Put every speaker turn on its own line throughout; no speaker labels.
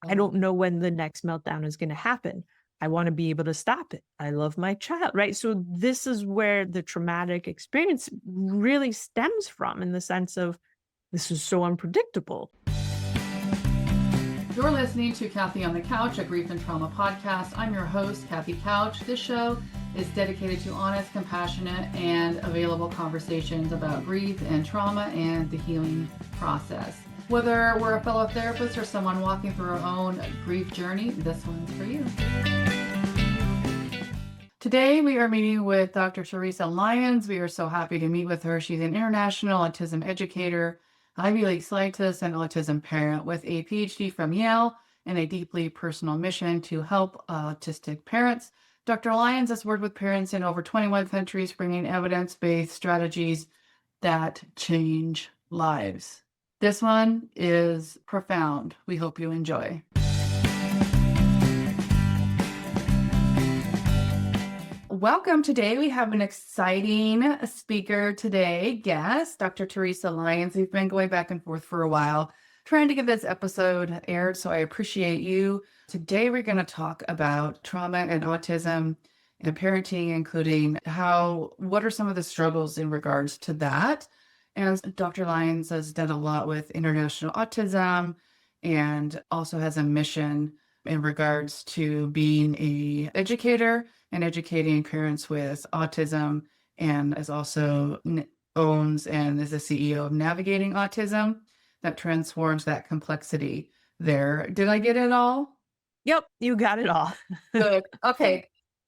I don't know when the next meltdown is going to happen. I want to be able to stop it. I love my child, right? So this is where the traumatic experience really stems from, in the sense of this is so unpredictable.
You're listening to Kathy on the Couch, a grief and trauma podcast. I'm your host, Kathy Couch. This show is dedicated to honest, compassionate, and available conversations about grief and trauma and the healing process. Whether we're a fellow therapist or someone walking through our own grief journey, this one's for you. Today, we are meeting with Dr. Theresa Lyons. We are so happy to meet with her. She's an international autism educator, Ivy League scientist, and autism parent with a PhD from Yale and a deeply personal mission to help autistic parents. Dr. Lyons has worked with parents in over 21 countries, bringing evidence-based strategies that change lives. This one is profound. We hope you enjoy. Welcome. Today we have an exciting speaker today, guest, Dr. Theresa Lyons. We've been going back and forth for a while, trying to get this episode aired, so I appreciate you. Today we're going to talk about trauma and autism and parenting, including what are some of the struggles in regards to that. And Dr. Lyons has done a lot with international autism and also has a mission in regards to being an educator and educating parents with autism, and is also owns and is the CEO of Navigating Awetism, that transforms that complexity there. Did I get it all?
Yep, you got it all.
Good. Okay.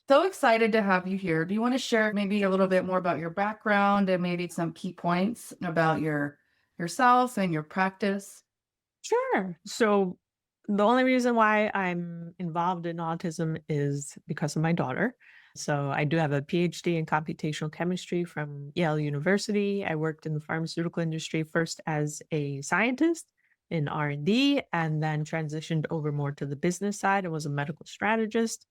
So excited to have you here. Do you want to share maybe a little bit more about your background and maybe some key points about yourself and your practice?
Sure. So the only reason why I'm involved in autism is because of my daughter. So I do have a PhD in computational chemistry from Yale University. I worked in the pharmaceutical industry first as a scientist in R&D, and then transitioned over more to the business side and was a medical strategist.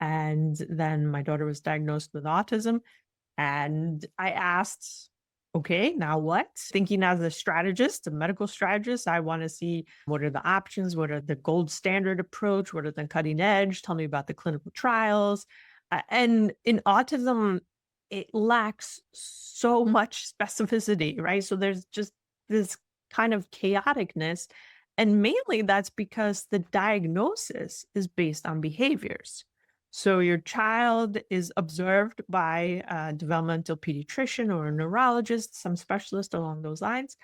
And then my daughter was diagnosed with autism. And I asked, okay, now what? Thinking as a strategist, a medical strategist, I want to see what are the options, what are the gold standard approach, what are the cutting edge, tell me about the clinical trials. And in autism, it lacks so much specificity, right? So there's just this kind of chaoticness. And mainly that's because the diagnosis is based on behaviors. So your child is observed by a developmental pediatrician or a neurologist, some specialist along those lines.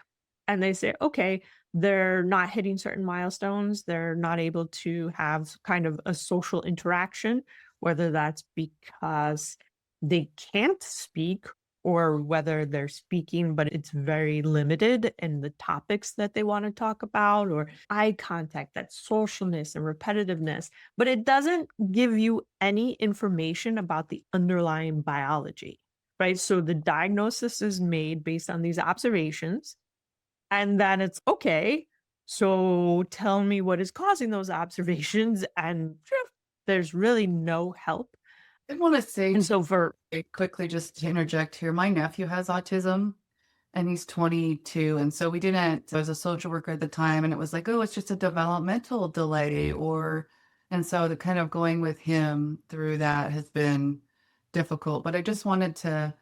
And they say, okay, they're not hitting certain milestones. They're not able to have kind of a social interaction, whether that's because they can't speak or whether they're speaking, but it's very limited in the topics that they want to talk about, or eye contact, that socialness and repetitiveness, but it doesn't give you any information about the underlying biology, right? So the diagnosis is made based on these observations, and then it's okay, so tell me what is causing those observations, and there's really no help.
I want to say,
And so
quickly, just to interject here, my nephew has autism and he's 22. And so I was a social worker at the time, and it was like, oh, it's just a developmental delay, and so the kind of going with him through that has been difficult. But I just wanted to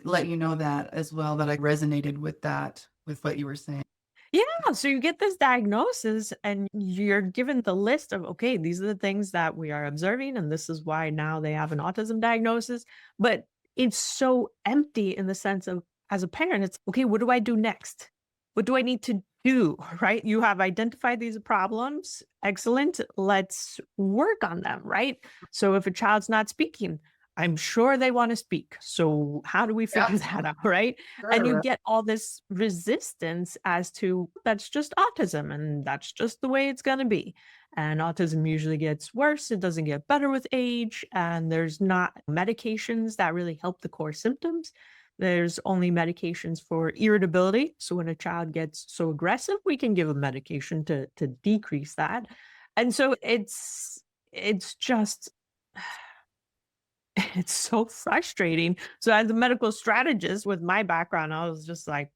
let you know that as well, that I resonated with that, with what you were saying.
yeah, so you get this diagnosis and you're given the list of, okay, these are the things that we are observing, and this is why now they have an autism diagnosis. But it's so empty in the sense of, as a parent, it's okay, what do I do next? What do I need to do? Right? You have identified these problems. Excellent. Let's work on them, right? So if a child's not speaking, I'm sure they want to speak. So how do we figure that out, right? And you get all this resistance as to that's just autism and that's just the way it's going to be. And autism usually gets worse. It doesn't get better with age. And there's not medications that really help the core symptoms. There's only medications for irritability. So when a child gets so aggressive, we can give a medication to decrease that. And so it's just it's so frustrating. So as a medical strategist with my background, I was just like,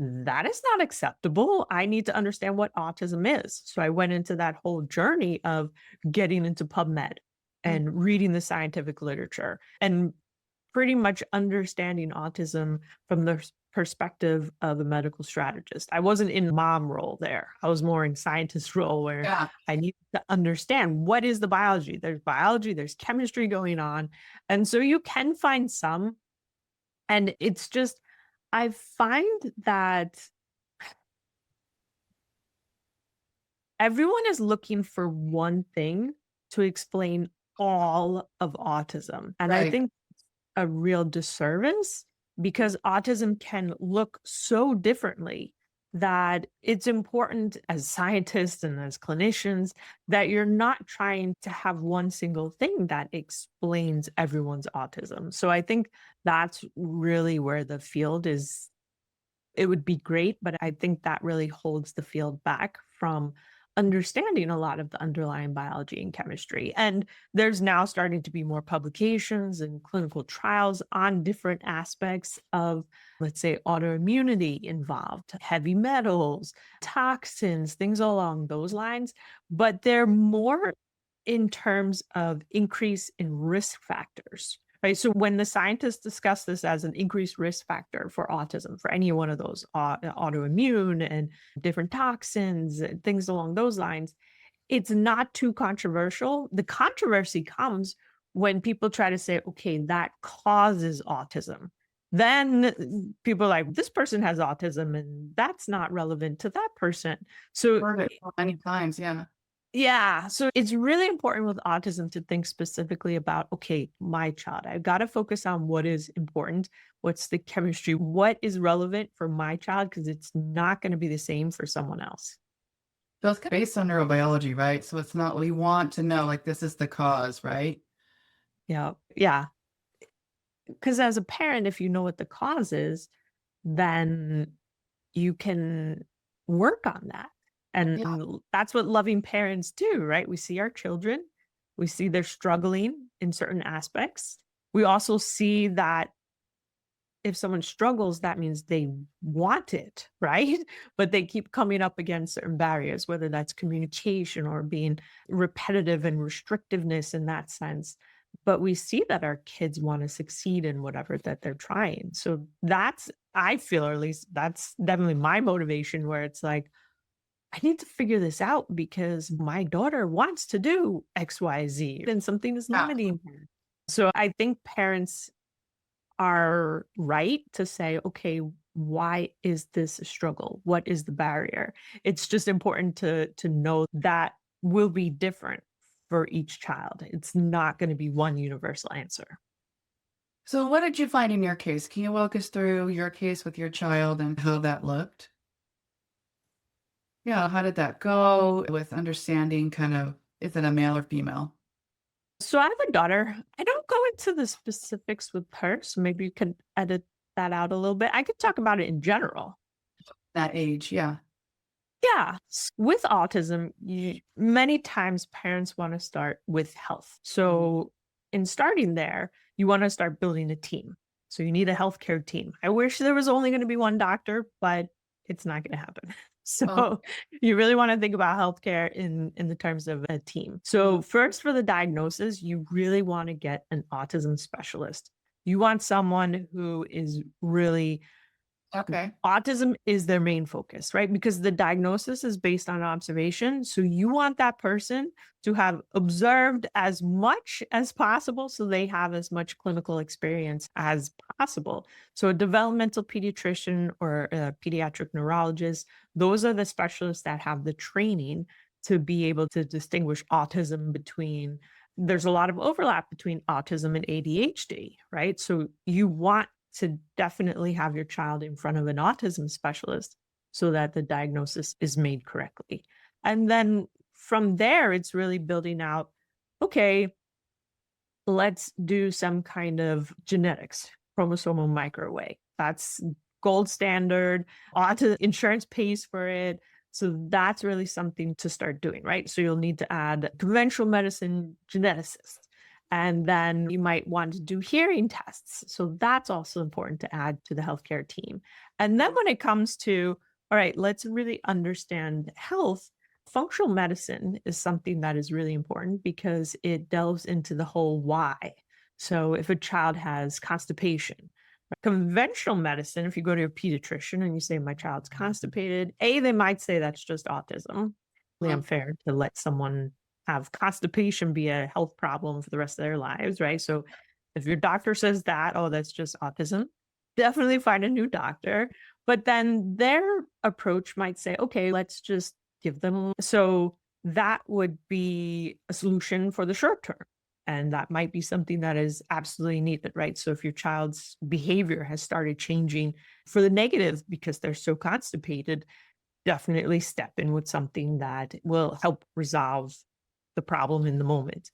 that is not acceptable. I need to understand what autism is. So I went into that whole journey of getting into PubMed
Mm.
and reading the scientific literature and pretty much understanding autism from the perspective of a medical strategist. I wasn't in mom role there. I was more in scientist role where
Yeah.
I needed to understand what is the biology, there's chemistry going on. And so you can find some, and it's just, I find that everyone is looking for one thing to explain all of autism. And I
Right.
think a real disservice because autism can look so differently that it's important as scientists and as clinicians that you're not trying to have one single thing that explains everyone's autism. So I think that's really where the field is. It would be great, but I think that really holds the field back from understanding a lot of the underlying biology and chemistry. And there's now starting to be more publications and clinical trials on different aspects of, let's say, autoimmunity involved, heavy metals, toxins, things along those lines. But they're more in terms of increase in risk factors. Right. So when the scientists discuss this as an increased risk factor for autism, for any one of those autoimmune and different toxins, and things along those lines, it's not too controversial. The controversy comes when people try to say, okay, that causes autism. Then people are like, this person has autism and that's not relevant to that person. So
Heard it so many times. Yeah.
yeah. So it's really important with autism to think specifically about, okay, my child, I've got to focus on what is important. What's the chemistry? What is relevant for my child? Because it's not going to be the same for someone else.
So it's based on neurobiology, right? So it's not, we want to know, like, this is the cause, right?
Yeah. Yeah. Because as a parent, if you know what the cause is, then you can work on that. And
Yeah.
that's what loving parents do, right? We see our children, we see they're struggling in certain aspects. We also see that if someone struggles, that means they want it, right? But they keep coming up against certain barriers, whether that's communication or being repetitive and restrictiveness in that sense. But we see that our kids want to succeed in whatever that they're trying. So that's, I feel, or at least that's definitely my motivation, where it's like, I need to figure this out because my daughter wants to do XYZ and something is
Yeah.
limiting her. So I think parents are right to say, okay, why is this a struggle? What is the barrier? It's just important to know that will be different for each child. It's not going to be one universal answer.
So what did you find in your case? Can you walk us through your case with your child and how that looked? Yeah. How did that go with understanding kind of, is it a male or female?
So I have a daughter. I don't go into the specifics with her, so maybe you can edit that out a little bit. I could talk about it in general.
That age. Yeah.
Yeah, with autism, many times parents want to start with health. So, in starting there, you want to start building a team. So, you need a healthcare team. I wish there was only going to be one doctor, but it's not going to happen.
Well,
So, you really want to think about healthcare in the terms of a team. So, first for the diagnosis, you really want to get an autism specialist. You want someone who is really
okay.
autism is their main focus, right? Because the diagnosis is based on observation. So you want that person to have observed as much as possible so they have as much clinical experience as possible. So a developmental pediatrician or a pediatric neurologist, those are the specialists that have the training to be able to distinguish autism between there's a lot of overlap between autism and ADHD, right? So you want to definitely have your child in front of an autism specialist so that the diagnosis is made correctly. And then from there, it's really building out, okay, let's do some kind of genetics, chromosomal microarray. That's gold standard. Auto insurance pays for it. So that's really something to start doing, right? So you'll need to add conventional medicine geneticist. And then you might want to do hearing tests. So that's also important to add to the healthcare team. And then when it comes to, all right, let's really understand health, functional medicine is something that is really important because it delves into the whole why. So if a child has constipation, conventional medicine, if you go to your pediatrician and you say, my child's constipated, they might say that's just autism. Really
Mhm.
unfair to let someone have constipation be a health problem for the rest of their lives, right? So if your doctor says that, oh, that's just autism, definitely find a new doctor. But then their approach might say, okay, let's just give them. So that would be a solution for the short term. And that might be something that is absolutely needed, right? So if your child's behavior has started changing for the negative because they're so constipated, definitely step in with something that will help resolve the problem in the moment.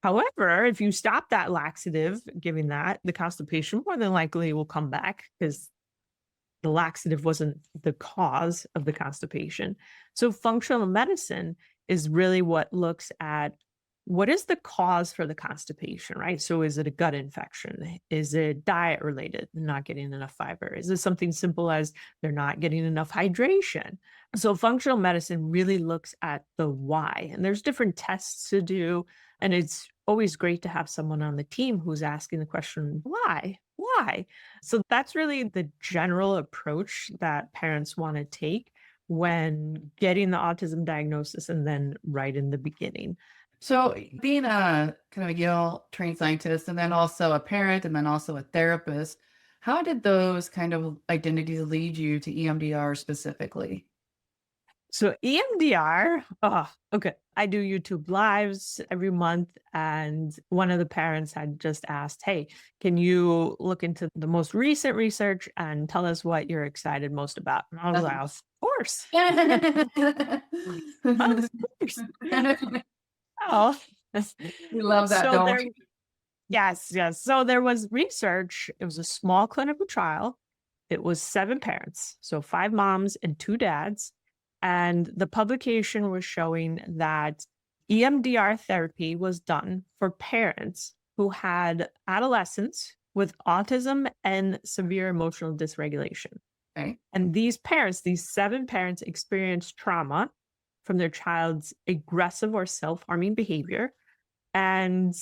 However, if you stop that laxative, giving that, the constipation more than likely will come back because the laxative wasn't the cause of the constipation. So functional medicine is really what looks at what is the cause for the constipation, right? So is it a gut infection? Is it diet related, not getting enough fiber? Is it something simple as they're not getting enough hydration? So functional medicine really looks at the why, and there's different tests to do. And it's always great to have someone on the team who's asking the question, why? Why? So that's really the general approach that parents want to take when getting the autism diagnosis and then right in the beginning.
So, being a kind of a Yale-trained scientist and then also a parent and then also a therapist, how did those kind of identities lead you to EMDR specifically?
So EMDR, oh, okay. I do YouTube lives every month, and one of the parents had just asked, "Hey, can you look into the most recent research and tell us what you're excited most about?" And I was like, "Of course, of course." Oh,
We love that,
so
don't
there,
we?
yes, yes. So there was research. It was a small clinical trial. It was 7 parents, so 5 moms and 2 dads. And the publication was showing that EMDR therapy was done for parents who had adolescents with autism and severe emotional dysregulation.
Okay.
And these parents, these 7 parents, experienced trauma from their child's aggressive or self harming behavior. And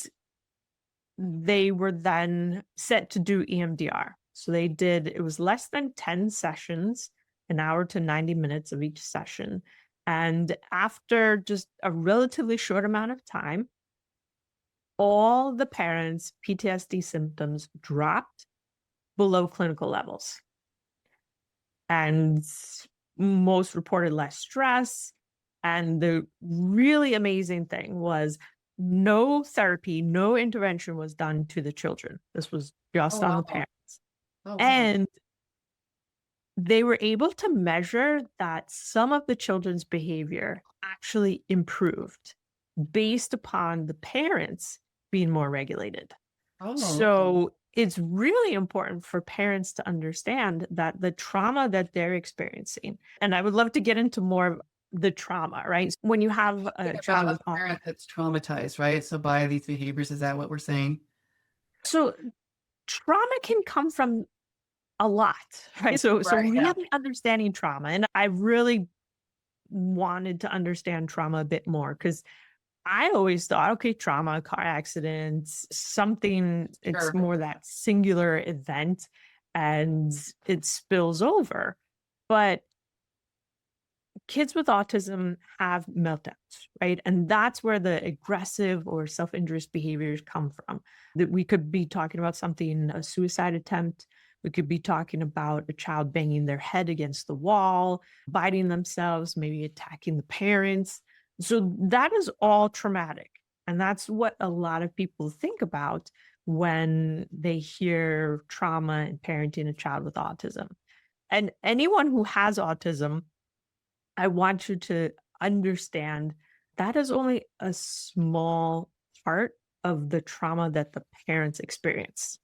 they were then set to do EMDR. So they did, it was less than 10 sessions, an hour to 90 minutes of each session. And after just a relatively short amount of time, all the parents' PTSD symptoms dropped below clinical levels. And most reported less stress. And the really amazing thing was no therapy, no intervention was done to the children. This was
Oh,
just on the
wow.
parents.
Oh, wow.
And they were able to measure that some of the children's behavior actually improved based upon the parents being more regulated.
Oh, okay.
So it's really important for parents to understand that the trauma that they're experiencing, and I would love to get into more of the trauma, right? When you have
Think
a
about
child
a
with autism,
parent that's traumatized, right? So by these behaviors, is that what we're saying?
so trauma can come from a lot, right? So
Right. Yeah.
really understanding trauma, and I really wanted to understand trauma a bit more because I always thought, okay, trauma, car accidents, something, it's
Sure.
more that singular event and it spills over. But kids with autism have meltdowns, right? And that's where the aggressive or self-injurious behaviors come from. That we could be talking about something, a suicide attempt. We could be talking about a child banging their head against the wall, biting themselves, maybe attacking the parents. So that is all traumatic. And that's what a lot of people think about when they hear trauma and parenting a child with autism. And anyone who has autism, I want you to understand that is only a small part of the trauma that the parents experience.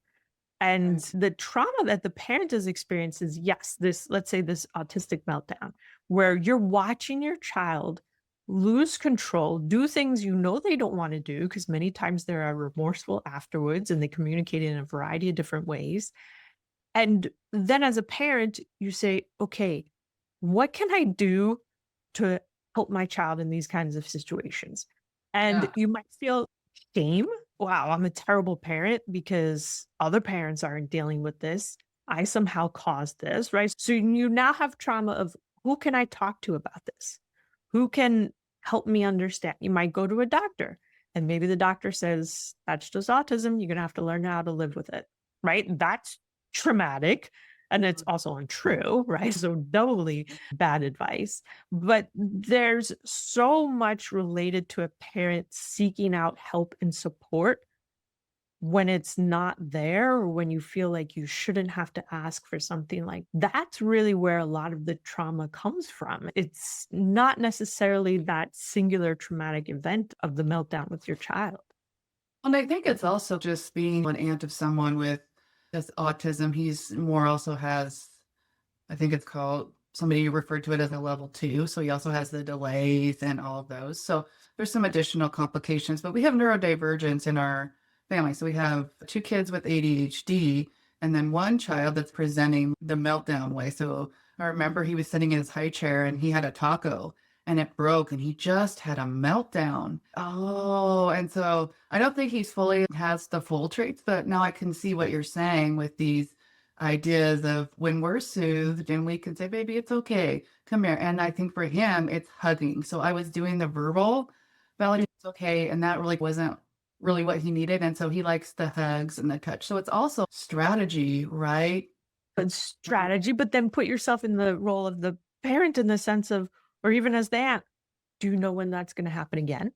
And
Right.
the trauma that the parent has experienced is, yes, this, let's say this autistic meltdown, where you're watching your child lose control, do things you know they don't want to do, because many times they are remorseful afterwards and they communicate in a variety of different ways. And then as a parent, you say, okay, what can I do to help my child in these kinds of situations? And
Yeah.
you might feel shame. Wow, I'm a terrible parent because other parents aren't dealing with this. I somehow caused this, right? So you now have trauma of who can I talk to about this? Who can help me understand? You might go to a doctor and maybe the doctor says, that's just autism. You're going to have to learn how to live with it, right? That's traumatic. And it's also untrue, right? So doubly bad advice. But there's so much related to a parent seeking out help and support when it's not there, or when you feel like you shouldn't have to ask for something. Like that's really where a lot of the trauma comes from. It's not necessarily that singular traumatic event of the meltdown with your child.
And I think it's also just being an aunt of someone with this autism. He's more also has, I think it's called, somebody referred to it as a level two. So he also has the delays and all of those. So there's some additional complications, but we have neurodivergence in our family. So we have two kids with ADHD and then one child that's presenting the meltdown way. So I remember he was sitting in his high chair and he had a taco and it broke and he just had a meltdown. Oh, and so I don't think he's fully has the full traits, but now I can see what you're saying with these ideas of when we're soothed and we can say, baby, it's okay. Come here. And I think for him, it's hugging. So I was doing the verbal validation, it's okay. And that really wasn't really what he needed. And so he likes the hugs and the touch. So it's also strategy, right?
But strategy, but then put yourself in the role of the parent in the sense of, or even as the aunt, do you know when that's going to happen again?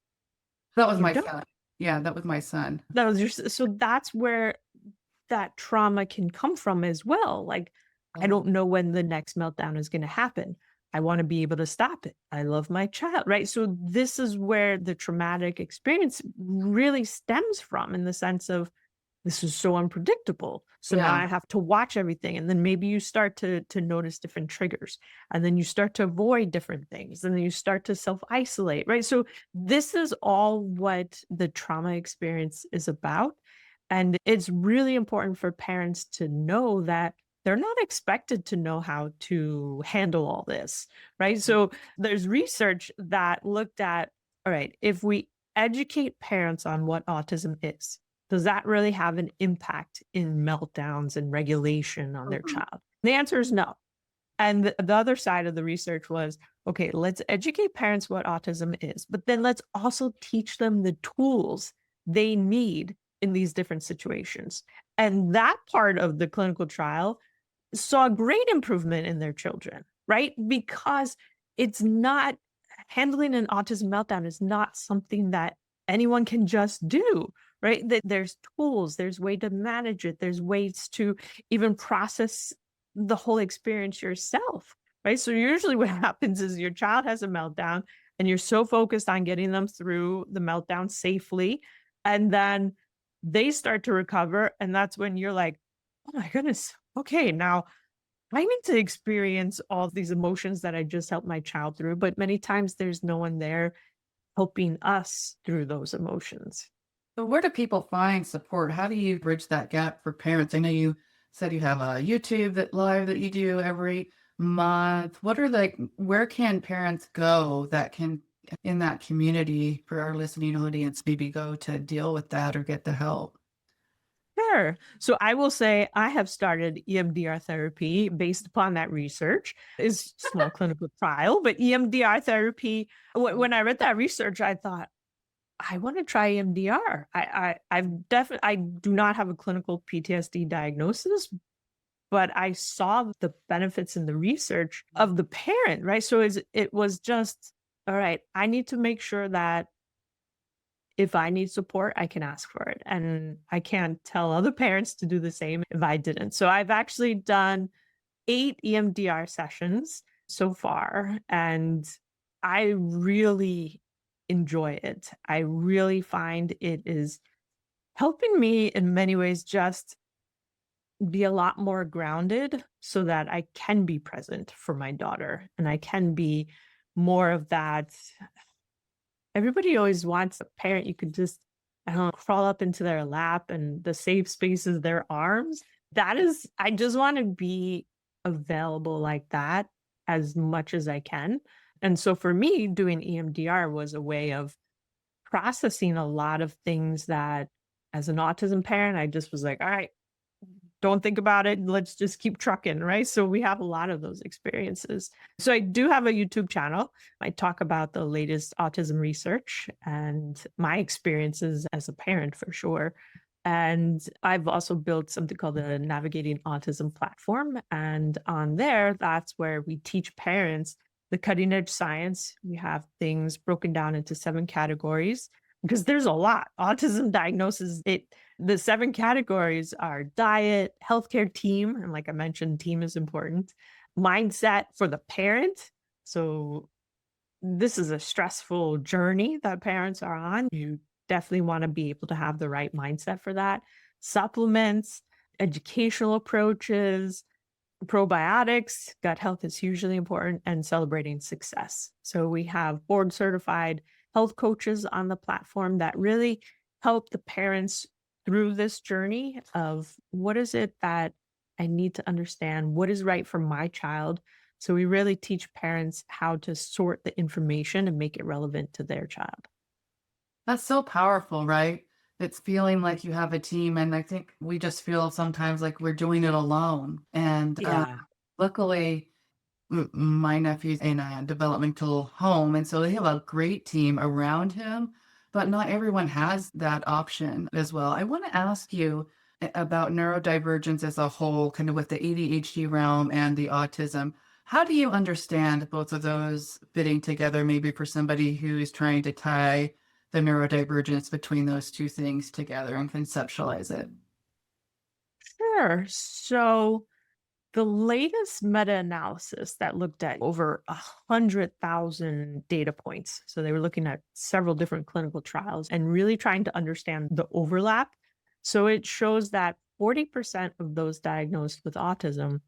That was
You
my
don't.
son. Yeah, that was my son.
That was your, so that's where that trauma can come from as well. Like, I
Oh,
don't know when the next meltdown is going to happen. I want to be able to stop it. I love my child, right? So this is where the traumatic experience really stems from, in the sense of, this is so unpredictable. So now
yeah.
I have to watch everything. And then maybe you start to notice different triggers. And then you start to avoid different things. And then you start to self-isolate, right? So this is all what the trauma experience is about. And it's really important for parents to know that they're not expected to know how to handle all this, right? So there's research that looked at, all right, if we educate parents on what autism is, does that really have an impact in meltdowns and regulation on their
Mhm.
child? The answer is no. And the other side of the research was, okay, let's educate parents what autism is, but then let's also teach them the tools they need in these different situations. And that part of the clinical trial saw great improvement in their children, right? Because it's not, handling an autism meltdown is not something that anyone can just do, right? That there's tools, there's way to manage it, there's ways to even process the whole experience yourself, right? So usually what happens is your child has a meltdown and you're so focused on getting them through the meltdown safely, and then they start to recover, and that's when you're like, oh my goodness, okay, now I need to experience all these emotions that I just helped my child through. But many times there's no one there helping us through those emotions.
So where do people find support? How do you bridge that gap for parents? I know you said you have a YouTube that live that you do every month. What are where can parents go that can in that community for our listening audience maybe go to deal with that or get the help?
Sure. So I will say I have started EMDR therapy based upon that research. Is small clinical trial, but EMDR therapy. When I read that research, I thought, I want to try EMDR. I've definitely, I do not have a clinical PTSD diagnosis, but I saw the benefits in the research of the parent, right? So it was just, all right, I need to make sure that if I need support, I can ask for it. And I can't tell other parents to do the same if I didn't. So I've actually done 8 EMDR sessions so far, and I really enjoy it. I really find it is helping me in many ways just be a lot more grounded so that I can be present for my daughter and I can be more of that. Everybody always wants a parent you could just, I don't know, crawl up into their lap and the safe space is their arms. I just want to be available like that as much as I can. And so for me, doing EMDR was a way of processing a lot of things that as an autism parent, I just was like, all right, don't think about it. Let's just keep trucking, right? So we have a lot of those experiences. So I do have a YouTube channel. I talk about the latest autism research and my experiences as a parent for sure. And I've also built something called the Navigating Autism platform. And on there, that's where we teach parents the cutting edge science. We have things broken down into 7 categories because there's a lot. Autism diagnosis, the 7 categories are diet, healthcare team, and like I mentioned, team is important, mindset for the parent. So this is a stressful journey that parents are on. You definitely want to be able to have the right mindset for that. Supplements, educational approaches, probiotics, gut health is hugely important, and celebrating success. So we have board certified health coaches on the platform that really help the parents through this journey of what is it that I need to understand, what is right for my child. So we really teach parents how to sort the information and make it relevant to their child.
That's so powerful, right? It's feeling like you have a team. And I think we just feel sometimes like we're doing it alone. And
Yeah.
luckily, my nephew's in a developmental home. And so they have a great team around him, but not everyone has that option as well. I want to ask you about neurodivergence as a whole, kind of with the ADHD realm and the autism. How do you understand both of those fitting together, maybe for somebody who's trying to tie the neurodivergence between those two things together and conceptualize it?
Sure. So the latest meta-analysis that looked at over 100,000 data points. So they were looking at several different clinical trials and really trying to understand the overlap. So it shows that 40% of those diagnosed with autism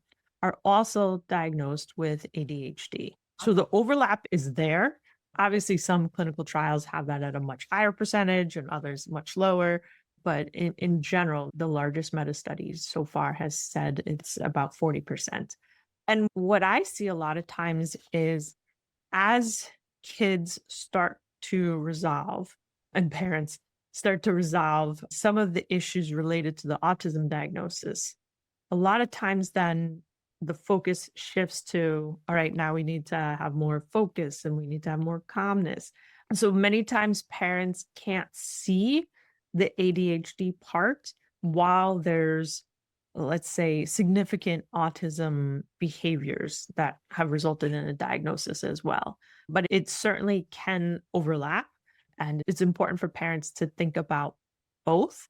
are also diagnosed with ADHD. So the overlap is there. Obviously, some clinical trials have that at a much higher percentage and others much lower. But in general, the largest meta studies so far has said it's about 40%. And what I see a lot of times is as kids start to resolve and parents start to resolve some of the issues related to the autism diagnosis, a lot of times then the focus shifts to, all right, now we need to have more focus and we need to have more calmness. And so many times parents can't see the ADHD part while there's, let's say, significant autism behaviors that have resulted in a diagnosis as well. But it certainly can overlap. And it's important for parents to think about both.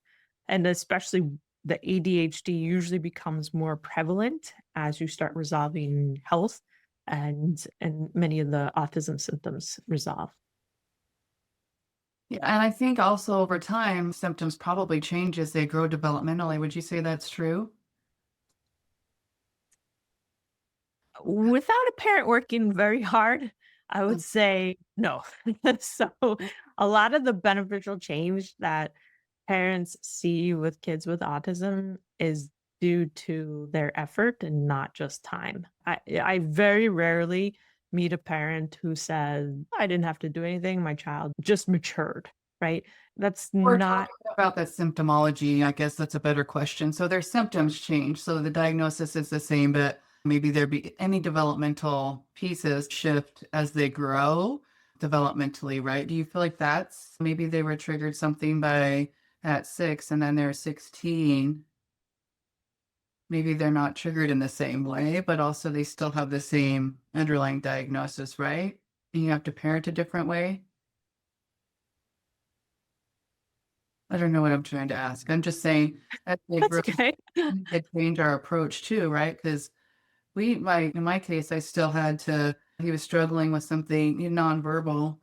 And especially the ADHD usually becomes more prevalent as you start resolving health and many of the autism symptoms resolve.
Yeah, and I think also over time, symptoms probably change as they grow developmentally. Would you say that's true?
Without a parent working very hard, I would
Mm.
say no. So a lot of the beneficial change that parents see with kids with autism is due to their effort and not just time. I very rarely meet a parent who says, I didn't have to do anything. My child just matured, right? That's
We're
not
talking about the symptomology. I guess that's a better question. So their symptoms change. So the diagnosis is the same, but maybe there be any developmental pieces shift as they grow developmentally, right? Do you feel like that's maybe they were triggered something by at 6 and then they're 16? Maybe they're not triggered in the same way, but also they still have the same underlying diagnosis, right? And you have to parent a different way. I don't know what I'm trying to ask. I'm just saying as they
that's
grow,
okay.
we could change our approach too, right? Because in my case, I still had to, he was struggling with something nonverbal.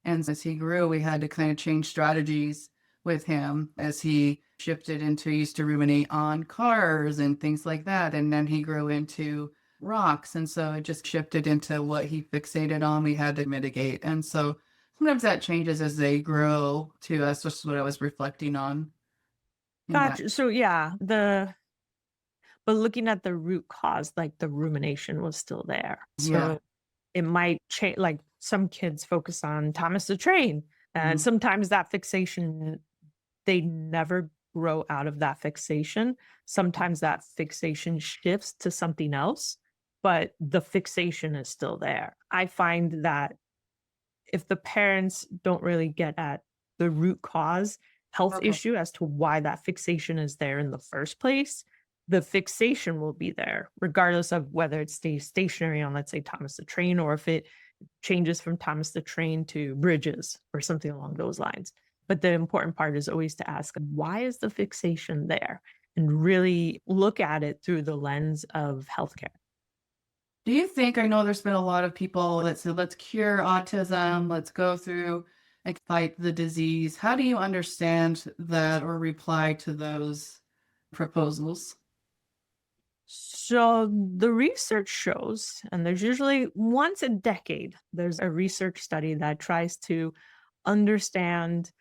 And as he grew, we had to kind of change strategies with him as he shifted into, he used to ruminate on cars and things like that. And then he grew into rocks. And so it just shifted into what he fixated on, we had to mitigate. And so sometimes that changes as they grow too. That's just what I was reflecting on in that.
Gotcha. So yeah, but looking at the root cause, like the rumination was still there.
Yeah.
So it might change, like some kids focus on Thomas the Train, and
Mhm.
sometimes that fixation, they never grow out of that fixation. Sometimes that fixation shifts to something else, but the fixation is still there. I find that if the parents don't really get at the root cause health
Okay.
issue as to why that fixation is there in the first place, the fixation will be there, regardless of whether it stays stationary on, let's say, Thomas the Train, or if it changes from Thomas the Train to bridges or something along those lines. But the important part is always to ask, why is the fixation there? And really look at it through the lens of healthcare.
Do you think, I know there's been a lot of people that say, let's cure autism, let's go through and fight the disease. How do you understand that or reply to those proposals?
So the research shows, and there's usually once a decade, there's a research study that tries to understand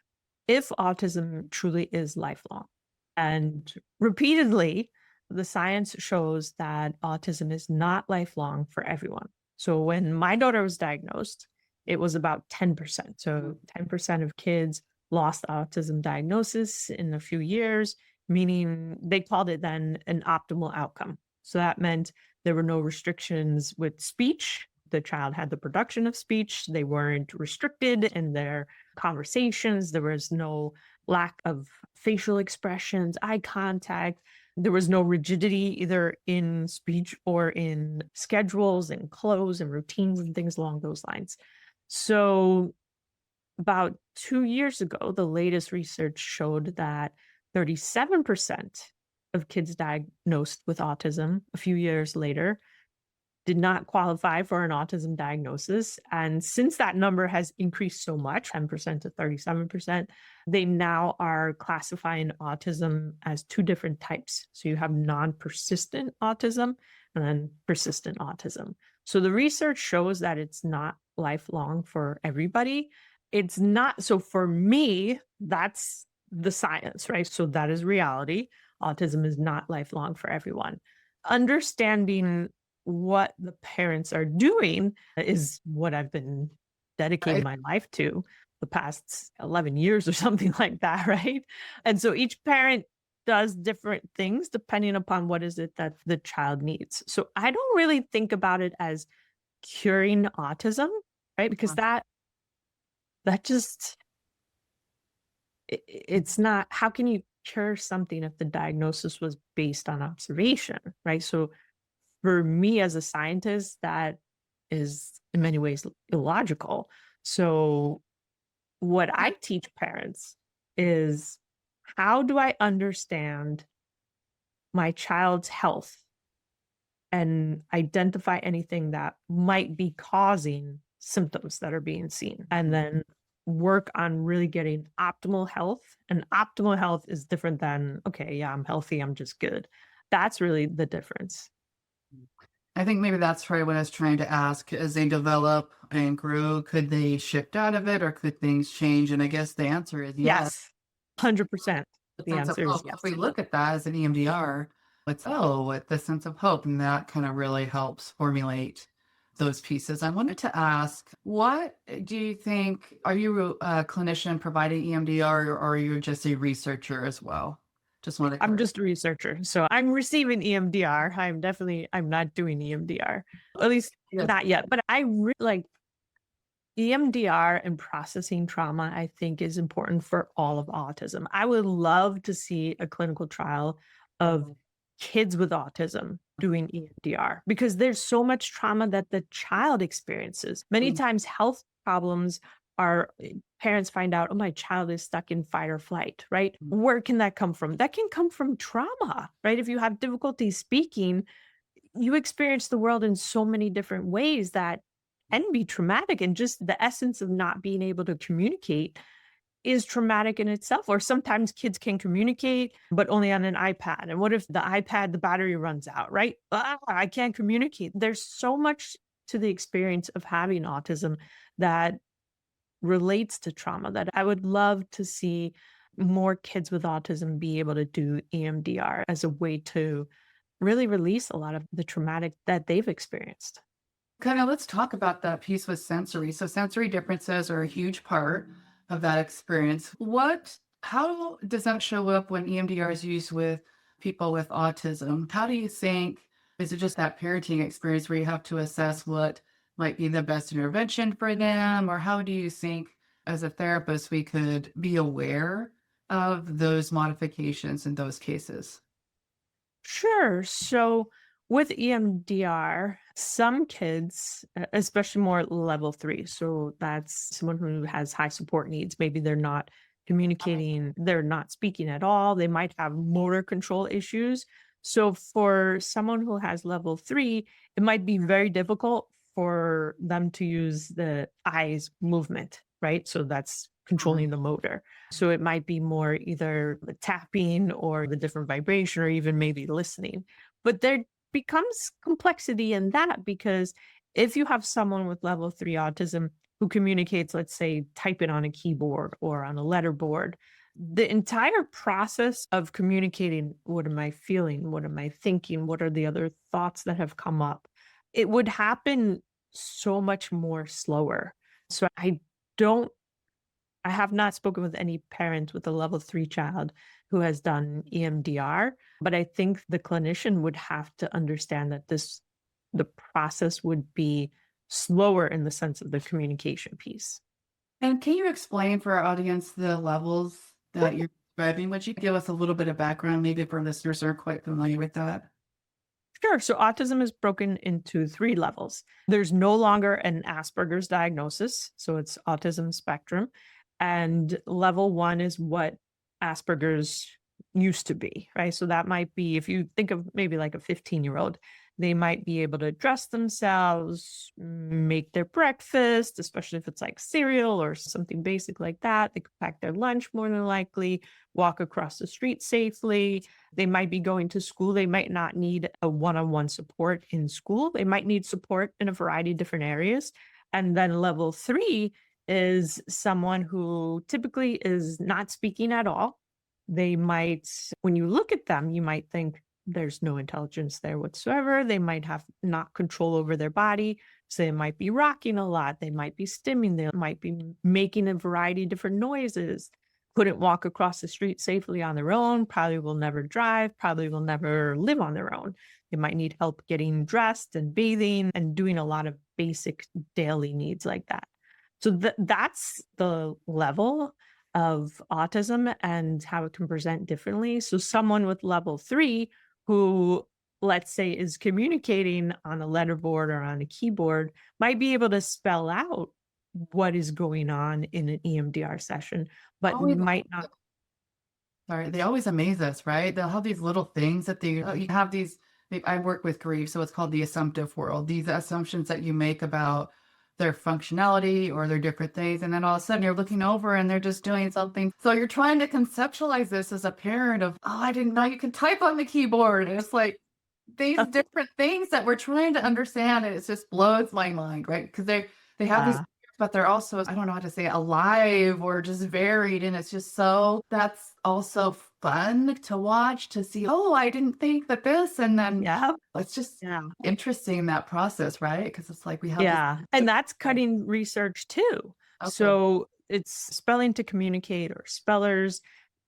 if autism truly is lifelong. And repeatedly, the science shows that autism is not lifelong for everyone. So when my daughter was diagnosed, it was about 10%. So 10% of kids lost autism diagnosis in a few years, meaning they called it then an optimal outcome. So that meant there were no restrictions with speech. The child had the production of speech. They weren't restricted in their conversations. There was no lack of facial expressions, eye contact. There was no rigidity either in speech or in schedules and clothes and routines and things along those lines. So, about 2 years ago, the latest research showed that 37% of kids diagnosed with autism a few years later did not qualify for an autism diagnosis. And since that number has increased so much, 10% to 37%, they now are classifying autism as two different types. So you have non persistent autism and then persistent autism. So the research shows that it's not lifelong for everybody. It's not. So for me, that's the science, right? So that is reality. Autism is not lifelong for everyone. Understanding what the parents are doing is what I've been dedicating
Right?
my life to the past 11 years or something like that, right? And so each parent does different things depending upon what is it that the child needs. So I don't really think about it as curing autism, right? Because that just it's not. How can you cure something if the diagnosis was based on observation, right? So for me as a scientist, that is in many ways illogical. So, what I teach parents is, how do I understand my child's health and identify anything that might be causing symptoms that are being seen, and then work on really getting optimal health. And optimal health is different than, okay, yeah, I'm healthy, I'm just good. That's really the difference.
I think maybe that's probably what I was trying to ask. As they develop and grow, could they shift out of it or could things change? And I guess the answer is yes.
Yes, 100%.
The
The
sense of
answer is
hope. If we
yes.
look at that as an EMDR, it's, oh, what the sense of hope. And that kind of really helps formulate those pieces. I wanted to ask, what do you think? Are you a clinician providing EMDR or are you just a researcher as well? Just want to
I'm
clarify.
just a researcher, so I'm receiving EMDR. I'm not doing EMDR, at least
Yes.
not yet, but like EMDR and processing trauma, I think is important for all of autism. I would love to see a clinical trial of kids with autism doing EMDR, because there's so much trauma that the child experiences. Many times health problems are, parents find out, oh, my child is stuck in fight or flight, right? Where can that come from? That can come from trauma, right? If you have difficulty speaking, you experience the world in so many different ways that can be traumatic. And just the essence of not being able to communicate is traumatic in itself. Or sometimes kids can communicate, but only on an iPad. And what if the iPad, the battery runs out, right? I can't communicate. There's so much to the experience of having autism that relates to trauma that I would love to see more kids with autism be able to do EMDR as a way to really release a lot of the traumatic that they've experienced.
Kind of let's talk about that piece with sensory. So sensory differences are a huge part of that experience. How does that show up when EMDR is used with people with autism? How do you think, is it just that parenting experience where you have to assess what might be the best intervention for them? Or how do you think as a therapist we could be aware of those modifications in those cases?
Sure. So with EMDR, some kids, especially more level three, so that's someone who has high support needs. Maybe they're not communicating, they're not speaking at all. They might have motor control issues. So for someone who has level three, it might be very difficult for them to use the eyes movement, right? So that's controlling the motor. So it might be more either the tapping or the different vibration or even maybe listening. But there becomes complexity in that because if you have someone with level three autism who communicates, let's say, typing on a keyboard or on a letterboard, the entire process of communicating, what am I feeling? What am I thinking? What are the other thoughts that have come up? It would happen so much more slower. So don't I have not spoken with any parent with a level three child who has done EMDR, but I think the clinician would have to understand that the process would be slower in the sense of the communication piece.
And can you explain for our audience the levels that you're describing? Would you give us a little bit of background, maybe if our listeners are quite familiar with that?
Sure. So autism is broken into three levels. There's no longer an Asperger's diagnosis. So it's autism spectrum. And level one is what Asperger's used to be, right? So that might be, if you think of maybe like a 15-year-old, they might be able to dress themselves, make their breakfast, especially if it's like cereal or something basic like that. They could pack their lunch more than likely, walk across the street safely. They might be going to school. They might not need a one-on-one support in school. They might need support in a variety of different areas. And then level three is someone who typically is not speaking at all. They might, when you look at them, you might think there's no intelligence there whatsoever. They might have not control over their body. So they might be rocking a lot. They might be stimming. They might be making a variety of different noises. Couldn't walk across the street safely on their own, probably will never drive, probably will never live on their own. They might need help getting dressed and bathing and doing a lot of basic daily needs like that. So that's the level of autism and how it can present differently. So someone with level three who, let's say, is communicating on a letterboard or on a keyboard might be able to spell out what is going on in an EMDR session, but
Always,
might not.
sorry, they always amaze us, right? They'll have these little things that you have these. I work with grief, so it's called the assumptive world. These assumptions that you make about their functionality or their different things, and then all of a sudden you're looking over and they're just doing something. So you're trying to conceptualize this as a parent of, oh, I didn't know you could type on the keyboard. And it's like these different things that we're trying to understand, and it just blows my mind, right? Because they have these,
Yeah.
but they're also, I don't know how to say it, alive or just varied, and it's just so that's also fun to watch to see. Oh, I didn't think that this, and then
Yeah.
it's just
Yeah.
interesting that process, right? Because it's like we have this.
Yeah, and that's cutting research too.
Okay.
So it's spelling to communicate or spellers.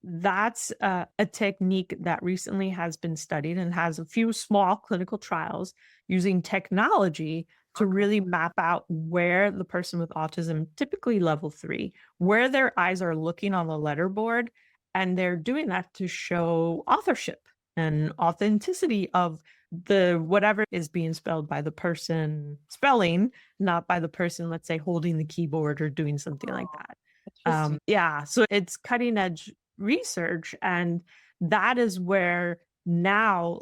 That's a technique that recently has been studied and has a few small clinical trials using technology to really map out where the person with autism, typically level three, where their eyes are looking on the letterboard. And they're doing that to show authorship and authenticity of the whatever is being spelled by the person spelling, not by the person, let's say, holding the keyboard or doing something like
Oh,
that.
interesting.
Yeah, so it's cutting edge research, and that is where now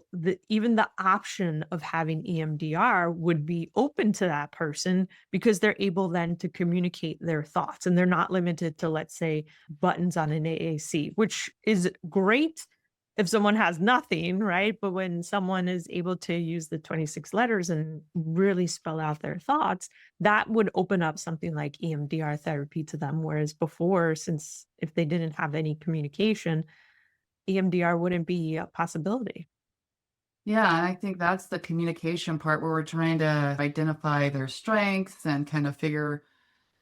even the option of having EMDR would be open to that person because they're able then to communicate their thoughts and they're not limited to, let's say, buttons on an AAC, which is great if someone has nothing, right? But when someone is able to use the 26 letters and really spell out their thoughts, that would open up something like EMDR therapy to them. Whereas before, since if they didn't have any communication, EMDR wouldn't be a possibility.
Yeah, and I think that's the communication part where we're trying to identify their strengths and kind of figure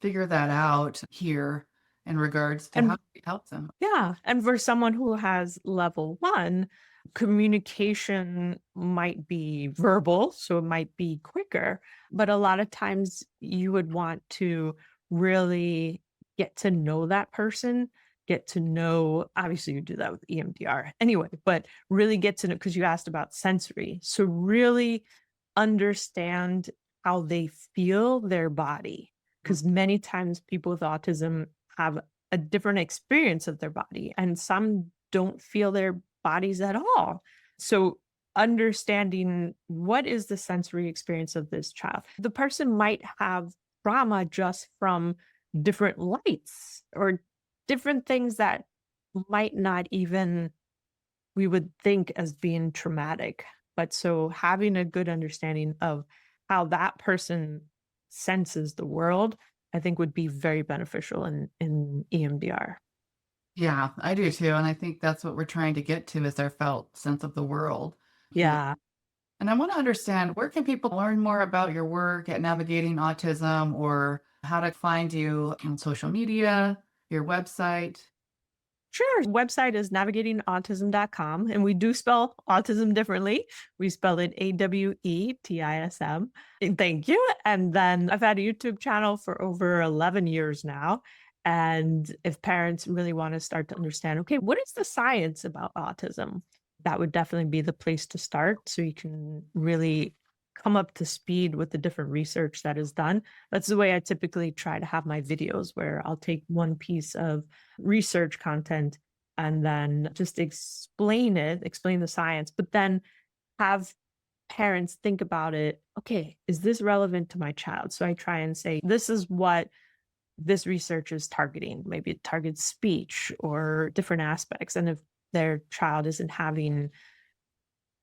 that out here in regards to how
And
we help them.
yeah, and for someone who has level 1, communication might be verbal, so it might be quicker, but a lot of times you would want to really get to know that person, get to know obviously you do that with EMDR anyway, but really get to know because you asked about sensory. So really understand how they feel their body,
Mm.
because many times people with autism have a different experience of their body, and some don't feel their bodies at all. So understanding what is the sensory experience of this child. The person might have trauma just from different lights or different things that might not even we would think as being traumatic. But so having a good understanding of how that person senses the world, I think would be very beneficial in EMDR.
Yeah, I do too. And I think that's what we're trying to get to is their felt sense of the world here.
Yeah.
And I want to understand where can people learn more about your work at Navigating Autism or how to find you on social media, your website?
Sure. Website is navigatingautism.com. And we do spell autism differently. We spell it Awetism. And thank you. And then I've had a YouTube channel for over 11 years now. And if parents really want to start to understand, okay, what is the science about autism? That would definitely be the place to start. So you can really come up to speed with the different research that is done. That's the way I typically try to have my videos, where I'll take one piece of research content and then just explain the science, but then have parents think about it. Okay, is this relevant to my child? So I try and say, this is what this research is targeting. Maybe it targets speech or different aspects. And if their child isn't having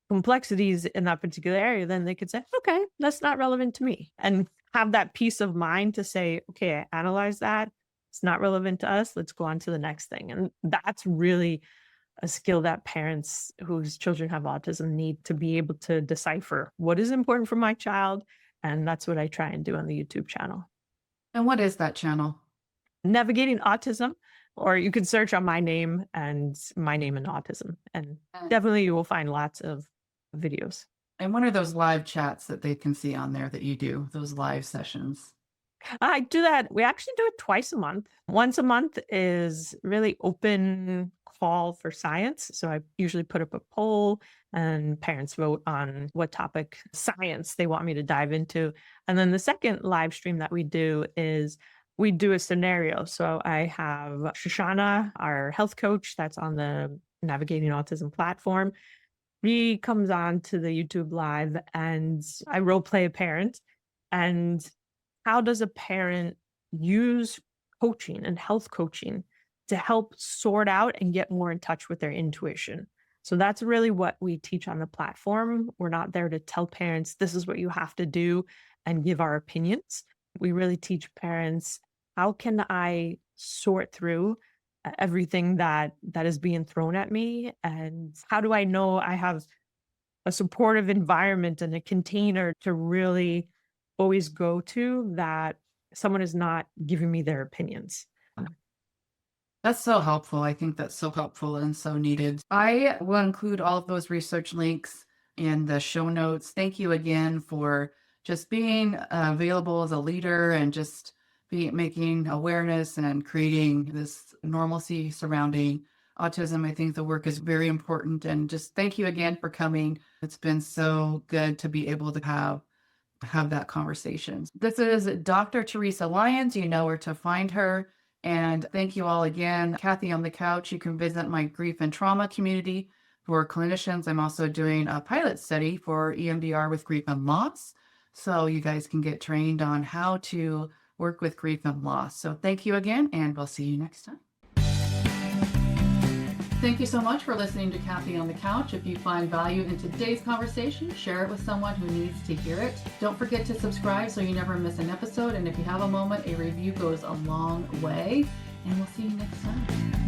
complexities in that particular area, then they could say, okay, that's not relevant to me. And have that peace of mind to say, okay, I analyze that. It's not relevant to us. Let's go on to the next thing. And that's really a skill that parents whose children have autism need to be able to decipher what is important for my child. And that's what I try and do on the YouTube channel.
And what is that channel?
Navigating Autism, or you can search on my name and my name and autism. And
And
definitely you will find lots of videos.
and what are those live chats that they can see on there that you do, those live sessions?
I do that. We actually do it twice a month. Once a month is really open call for science. So I usually put up a poll and parents vote on what topic science they want me to dive into. And then the second live stream that we do is we do a scenario. So I have Shoshana, our health coach that's on the Navigating Autism platform. He comes on to the YouTube live and I role play a parent. And how does a parent use coaching and health coaching to help sort out and get more in touch with their intuition? So that's really what we teach on the platform. We're not there to tell parents, this is what you have to do and give our opinions. We really teach parents, how can I sort through everything that is being thrown at me? And how do I know I have a supportive environment and a container to really always go to, that someone is not giving me their opinions?
That's so helpful. I think that's so helpful and so needed. I will include all of those research links in the show notes. Thank you again for just being available as a leader and just making awareness and creating this normalcy surrounding autism. I think the work is very important. And just thank you again for coming. It's been so good to be able to have that conversation. This is Dr. Theresa Lyons. You know where to find her. And thank you all again. Kathy on the Couch. You can visit my grief and trauma community for clinicians. I'm also doing a pilot study for EMDR with grief and loss. So you guys can get trained on how to work with grief and loss. So thank you again, and we'll see you next time. Thank you so much for listening to Kathy on the Couch. If you find value in today's conversation, share it with someone who needs to hear it. Don't forget to subscribe so you never miss an episode. And if you have a moment, a review goes a long way. And we'll see you next time.